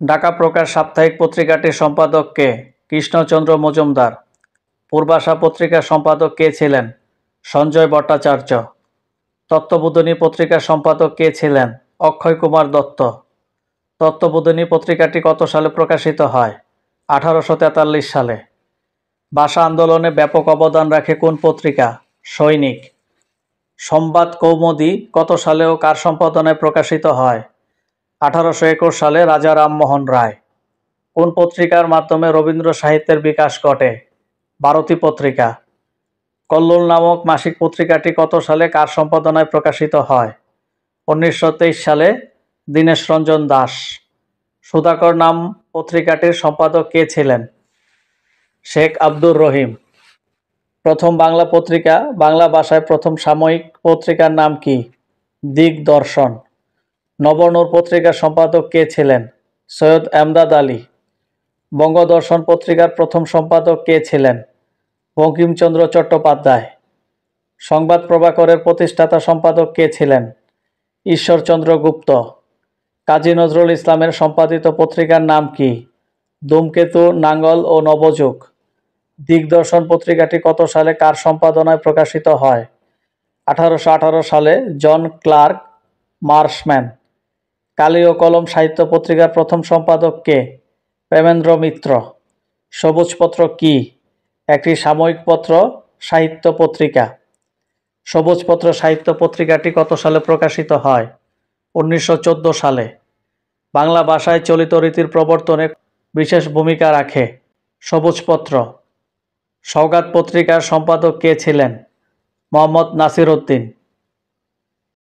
ঢাকা প্রকাশ সাপ্তাহিক পত্রিকাটির সম্পাদক কে? কৃষ্ণচন্দ্র মজুমদার। পূর্বাশা পত্রিকার সম্পাদক কে ছিলেন? সঞ্জয় ভট্টাচার্য। তত্ত্ববোধিনী পত্রিকার সম্পাদক কে ছিলেন? অক্ষয় কুমার দত্ত। তত্ত্ববোধিনী পত্রিকাটি কত সালে প্রকাশিত হয়? 1843 সালে। ভাষা আন্দোলনে ব্যাপক অবদান রাখে কোন পত্রিকা? সৈনিক। সংবাদ কৌমুদী কত সালে ও কার সম্পাদনায় প্রকাশিত হয়? 1821 সালে রাজা রামমোহন রায়। কোন পত্রিকার মাধ্যমে রবীন্দ্র সাহিত্যের বিকাশ ঘটে? ভারতী পত্রিকা। কল্লোল নামক মাসিক পত্রিকাটি কত সালে কার সম্পাদনায় প্রকাশিত হয়? 1923 সালে দীনেশ রঞ্জন দাশ। সুধাকর নাম পত্রিকাটির সম্পাদক কে ছিলেন? শেখ আব্দুর রহিম। প্রথম বাংলা পত্রিকা, বাংলা ভাষায় প্রথম সাময়িক পত্রিকার নাম কি? দিগদর্শন। নবনূর পত্রিকার সম্পাদক কে ছিলেন? সৈয়দ এমদাদ আলী। বঙ্গদর্শন পত্রিকার প্রথম সম্পাদক কে ছিলেন? বঙ্কিমচন্দ্র চট্টোপাধ্যায়। সংবাদ প্রভাকরের প্রতিষ্ঠাতা সম্পাদক কে ছিলেন? ঈশ্বরচন্দ্র গুপ্ত। কাজী নজরুল ইসলামের সম্পাদিত পত্রিকার নাম কি? ধূমকেতু, নাঙ্গল ও নবযুগ। দিগদর্শন পত্রিকাটি কত সালে কার সম্পাদনায় প্রকাশিত হয়? 1818 সালে জন ক্লার্ক মার্শম্যান। কালি ও কলম সাহিত্য পত্রিকার প্রথম সম্পাদক কে? প্রেমেন্দ্র মিত্র। সবুজপত্র কি? একটি সাময়িক পত্র, সাহিত্য পত্রিকা। সবুজপত্র সাহিত্য পত্রিকাটি কত সালে প্রকাশিত হয়? 1914 সালে। বাংলা ভাষায় চলিত রীতির প্রবর্তনে বিশেষ ভূমিকা রাখে সবুজপত্র। সওগাত পত্রিকার সম্পাদক কে ছিলেন? মোহাম্মদ নাসির উদ্দিন।